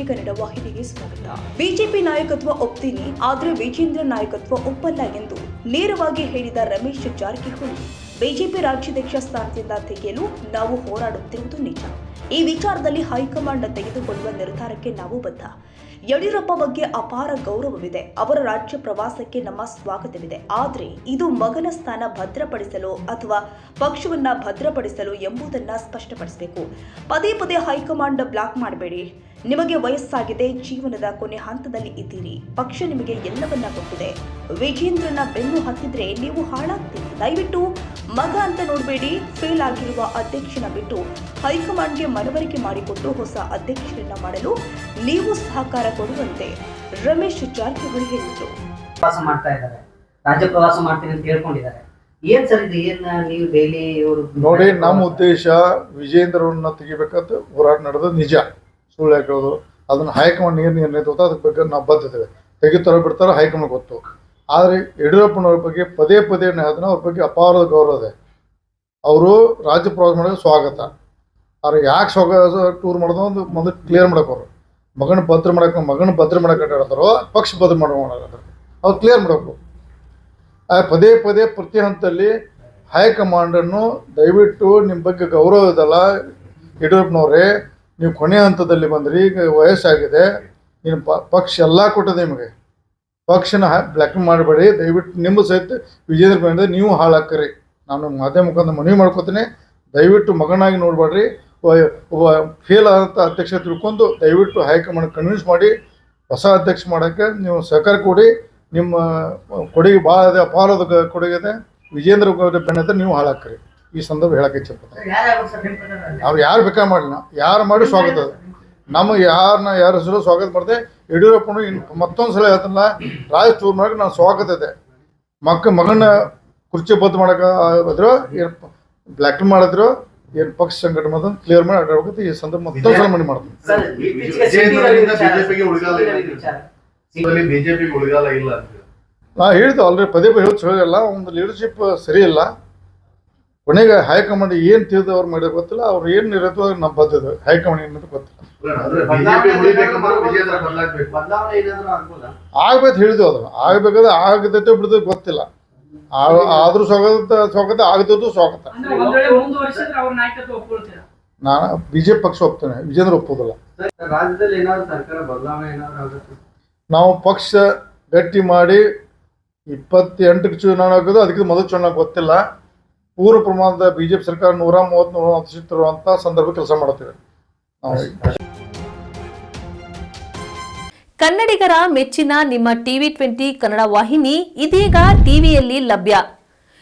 ಕನ್ನಡ ವಾಹಿನಿಗೆ ಸ್ವಾಗತ. ಬಿಜೆಪಿ ನಾಯಕತ್ವ ಒಪ್ತೀನಿ, ಆದ್ರೆ ವಿಜೇಂದ್ರ ನಾಯಕತ್ವ ಒಪ್ಪಲ್ಲ ಎಂದು ನೇರವಾಗಿ ಹೇಳಿದ ರಮೇಶ್ ಜಾರಕಿಹೊಳಿ, ಬಿಜೆಪಿ ರಾಜ್ಯಾಧ್ಯಕ್ಷ ಸ್ಥಾನದಿಂದ ತೆಗೆಯಲು ನಾವು ಹೋರಾಡುತ್ತಿರುವುದು ನಿಜ. ಈ ವಿಚಾರದಲ್ಲಿ ಹೈಕಮಾಂಡ್ ತೆಗೆದುಕೊಳ್ಳುವ ನಿರ್ಧಾರಕ್ಕೆ ನಾವು ಬದ್ಧ. ಯಡಿಯೂರಪ್ಪ ಬಗ್ಗೆ ಅಪಾರ ಗೌರವವಿದೆ. ಅವರ ರಾಜ್ಯ ಪ್ರವಾಸಕ್ಕೆ ನಮ್ಮ ಸ್ವಾಗತವಿದೆ. ಆದರೆ ಇದು ಮಗನ ಸ್ಥಾನ ಭದ್ರಪಡಿಸಲು ಅಥವಾ ಪಕ್ಷವನ್ನ ಭದ್ರಪಡಿಸಲು ಎಂಬುದನ್ನ ಸ್ಪಷ್ಟಪಡಿಸಬೇಕು. ಪದೇ ಪದೇ ಹೈಕಮಾಂಡ್ ಬ್ಲಾಕ್ ಮಾಡಬೇಡಿ. ನಿಮಗೆ ವಯಸ್ಸಾಗಿದೆ, ಜೀವನದ ಕೊನೆ ಹಂತದಲ್ಲಿ ಇದ್ದೀರಿ. ಪಕ್ಷ ನಿಮಗೆ ಎಲ್ಲವನ್ನ ಕೊಟ್ಟಿದೆ. ವಿಜೇಂದ್ರನ ಬೆನ್ನು ಹತ್ತಿದ್ರೆ ನೀವು ಹಾಳಾಗ್ತೀರಿ. ದಯವಿಟ್ಟು ಮಗ ಅಂತ ನೋಡಬೇಡಿ. ಫೇಲ್ ಆಗಿರುವ ಅಧ್ಯಕ್ಷನ ಬಿಟ್ಟು ಹೈಕಮಾಂಡ್ಗೆ ಮನವರಿಕೆ ಮಾಡಿಕೊಟ್ಟು ಹೊಸ ಅಧ್ಯಕ್ಷರನ್ನ ಮಾಡಲು ನೀವು ಸಹಕಾರ ಕೊಡುವಂತೆ ರಮೇಶ್ ಜಾರಕಿಹೊಳಿ ಹೇಳಿದರು. ಪ್ರವಾಸ ಮಾಡ್ತಾ ಇದ್ದಾರೆ, ರಾಜ್ಯ ಪ್ರವಾಸ ಮಾಡ್ತೀನಿ ಅಂತ ಹೇಳ್ಕೊಂಡಿದ್ದಾರೆ. ಏನ್ ಸರ್ ಇದು? ಏನ್ ನೀವು ಡೈಲಿ ನೋಡಿ, ನಮ್ಮ ಉದ್ದೇಶ ವಿಜೇಂದ್ರವನ್ನ ತೆಗಿಬೇಕಂತ ಹೋರಾಟ ನಡೆದ ನಿಜ, ಸುಳ್ಳು ಹಾಕೋದು. ಅದನ್ನ ಹೈಕಮಾಂಡ್ ಏನು ನಿರ್ಣಯ ತಗೋತ ಅದಕ್ಕೆ ಬಗ್ಗೆ ನಾವು ಬದ್ಧತೆವೆ. ತೆಗಿತಾರೋ ಬಿಡ್ತಾರೋ ಹೈಕಮಾಂಡ್ ಗೊತ್ತು. ಆದರೆ ಯಡಿಯೂರಪ್ಪನವ್ರ ಬಗ್ಗೆ ಪದೇ ಪದೇ ಅದನ್ನ ಅವ್ರ ಬಗ್ಗೆ ಅಪಾರ ಗೌರವ ಇದೆ. ಅವರು ರಾಜ್ಯ ಪ್ರವಾಸ ಮಾಡೋದು ಸ್ವಾಗತ. ಅವ್ರು ಯಾಕೆ ಸ್ವಾಗತ ಟೂರ್ ಮಾಡೋದು ಒಂದು ಮೊದಲು ಕ್ಲಿಯರ್ ಮಾಡಕ್ಕೆ ಅವರು ಮಗನ ಭದ್ರ ಮಾಡಕ್ಕೆ ಆಡ್ತಾರೋ ಪಕ್ಷ ಭದ್ರ ಮಾಡೋದು ಅವ್ರು ಕ್ಲಿಯರ್ ಮಾಡಬೇಕು. ಪದೇ ಪದೇ ಪ್ರತಿ ಹಂತದಲ್ಲಿ ಹೈಕಮಾಂಡನ್ನು ದಯವಿಟ್ಟು ನಿಮ್ಮ ಬಗ್ಗೆ ಗೌರವ ಇದಲ್ಲ ಯಡಿಯೂರಪ್ಪನವರೇ, ನೀವು ಕೊನೆ ಹಂತದಲ್ಲಿ ಬಂದ್ರಿ, ಈಗ ವಯಸ್ಸಾಗಿದೆ, ನೀನು ಪಕ್ಷ ಎಲ್ಲ ಕೊಟ್ಟದೆ ನಿಮಗೆ. ಪಕ್ಷನ ಬ್ಲ್ಯಾಕ್ ಮಾಡಬೇಡಿ. ದಯವಿಟ್ಟು ನಿಮ್ಮ ಸಹಿತ ವಿಜೇಂದ್ರ ಬಂದ ನೀವು ಹಾಳಾಕ್ರಿ. ನಾನು ಮಾಧ್ಯಮ ಮುಖಾಂತರ ಮನವಿ ಮಾಡ್ಕೋತೀನಿ. ದಯವಿಟ್ಟು ಮಗನಾಗಿ ನೋಡಬೇಡ್ರಿ. ಒಬ್ಬ ಫೇಲ್ ಆದಂಥ ಅಧ್ಯಕ್ಷ ತಿಳ್ಕೊಂಡು ದಯವಿಟ್ಟು ಹೈಕಮಾಂಡ್ ಕನ್ವಿನ್ಸ್ ಮಾಡಿ ಹೊಸ ಅಧ್ಯಕ್ಷ ಮಾಡೋಕ್ಕೆ ನೀವು ಸಹಕಾರ ಕೊಡಿ. ನಿಮ್ಮ ಕೊಡುಗೆ ಭಾಳ ಇದೆ, ಅಪಾರದ ಕೊಡುಗೆ ಇದೆ. ವಿಜೇಂದ್ರ ಬೆನ್ನತ್ತ ನೀವು ಹಾಳಾಕ್ರಿ. ಈ ಸಂದರ್ಭ ಹೇಳಕ್ಕೆ ಇಚ್ಛಪಡ್ತಾರೆ. ಅವ್ರು ಯಾರು ಬೇಕಾದ್ರೆ ಮಾಡಲಿ, ಯಾರು ಮಾಡಿ ಸ್ವಾಗತ ಅದ. ನಮಗೆ ಯಾರ ಹೆಸರು ಸ್ವಾಗತ ಮಾಡಿದೆ. ಯಡಿಯೂರಪ್ಪನು ಮತ್ತೊಂದು ಸಲ ಹೇಳ್ತಾನಲ್ಲ, ರಾಜ್ ಟೂರ್ ಮಾಡಕ್ಕೆ ನಾನು ಸ್ವಾಗತ ಇದೆ. ಮಗನ ಕುರ್ಚಿ ಬದ್ದು ಮಾಡೋಕೆ ಆದ್ರು, ಏನು ಬ್ಲ್ಯಾಕ್ ಮಾಡಿದ್ರು, ಏನು ಪಕ್ಷ ಸಂಘಟನೆ ಮಾಡೋದು ಕ್ಲಿಯರ್ ಮಾಡಿ ಆಡಬೇಕು. ಈ ಸಂದರ್ಭ ಮತ್ತೊಂದು ಸಲ ಮನೆ ಮಾಡ್ತೀನಿ. ನಾ ಹೇಳಿದ್ದು ಆಲ್ರೆಡಿ ಪದೇ ಪದೇ ಹೇಳಲ್ಲ, ಒಂದು ಲೀಡರ್ಶಿಪ್ ಸರಿ ಇಲ್ಲ. ಕೊನೆಗೆ ಹೈಕಮಾಂಡ್ ಏನು ತಿಳಿದು ಅವ್ರು ಮಾಡೋದು ಗೊತ್ತಿಲ್ಲ. ಅವ್ರು ಏನು ಇರೋದು ನಮ್ಮ ಬದ್ಧತೆ. ಹೈಕಮಾಂಡ್ ಏನಂತ ಗೊತ್ತಿಲ್ಲ. ಆಗ್ಬೇಕು ಹೇಳಿದ್ವಿ, ಅದು ಆಗ್ಬೇಕಾದ್ರೆ ಆಗದೈತೆ ಬಿಡೋದು ಗೊತ್ತಿಲ್ಲ. ಆದ್ರೂ ಸ್ವಾಗತ ಆಗದ್ದು ಸ್ವಾಗತ. ನಾನು ಬಿಜೆಪಿ ಪಕ್ಷ ಒಪ್ತೇನೆ, ವಿಜೇಂದ್ರ ಒಪ್ಪೋದಿಲ್ಲ. ನಾವು ಪಕ್ಷ ಗಟ್ಟಿ ಮಾಡಿ 28ಕ್ಕೆ ಚುನಾವಣೆ ಆಗೋದು, ಅದಕ್ಕೆ ಮೊದಲು ಚುನಾವಣೆ ಗೊತ್ತಿಲ್ಲ. ಪೂರ್ವ ಪ್ರಮಾಣದ ಬಿಜೆಪಿ ಸರ್ಕಾರ 130 ಸೀಟಿರುವಂಥ ಸಂದರ್ಭ ಕೆಲಸ ಮಾಡುತ್ತೇವೆ ನಾವು. ಕನ್ನಡಿಗರ ಮೆಚ್ಚಿನ ನಿಮ್ಮ TV20 ಕನ್ನಡ ವಾಹಿನಿ ಇದೀಗ ಟಿವಿಯಲ್ಲಿ ಲಭ್ಯ.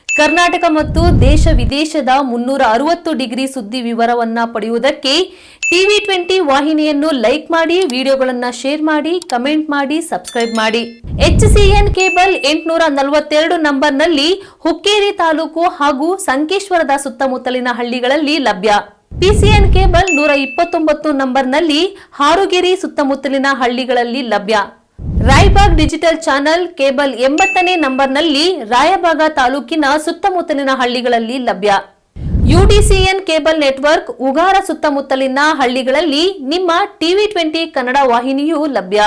ಕರ್ನಾಟಕ ಮತ್ತು ದೇಶ ವಿದೇಶದ 360 ಡಿಗ್ರಿ ಸುದ್ದಿ ವಿವರವನ್ನ ಪಡೆಯುವುದಕ್ಕೆ TV20 ವಾಹಿನಿಯನ್ನು ಲೈಕ್ ಮಾಡಿ, ವಿಡಿಯೋಗಳನ್ನು ಶೇರ್ ಮಾಡಿ, ಕಮೆಂಟ್ ಮಾಡಿ, ಸಬ್ಸ್ಕ್ರೈಬ್ ಮಾಡಿ. HCN ಕೇಬಲ್ 842 ನಂಬರ್ನಲ್ಲಿ ಹುಕ್ಕೇರಿ ತಾಲೂಕು ಹಾಗೂ ಸಂಕೇಶ್ವರದ ಸುತ್ತಮುತ್ತಲಿನ ಹಳ್ಳಿಗಳಲ್ಲಿ ಲಭ್ಯ. PCN ಕೇಬಲ್ 129 ನಂಬರ್ನಲ್ಲಿ ಹಾರುಗೆರೆ ಸುತ್ತಮುತ್ತಲಿನ ಹಳ್ಳಿಗಳಲ್ಲಿ ಲಭ್ಯ. ರಾಯಬಾಗ್ ಡಿಜಿಟಲ್ ಚಾನೆಲ್ ಕೇಬಲ್ 80ನೇ ನಂಬರ್ನಲ್ಲಿ ರಾಯಬಾಗ ತಾಲೂಕಿನ ಸುತ್ತಮುತ್ತಲಿನ ಹಳ್ಳಿಗಳಲ್ಲಿ ಲಭ್ಯ. UDCN ಕೇಬಲ್ ನೆಟ್ವರ್ಕ್ ಉಗಾರ ಸುತ್ತಮುತ್ತಲಿನ ಹಳ್ಳಿಗಳಲ್ಲಿ ನಿಮ್ಮ TV20 ಕನ್ನಡ ವಾಹಿನಿಯೂ ಲಭ್ಯ.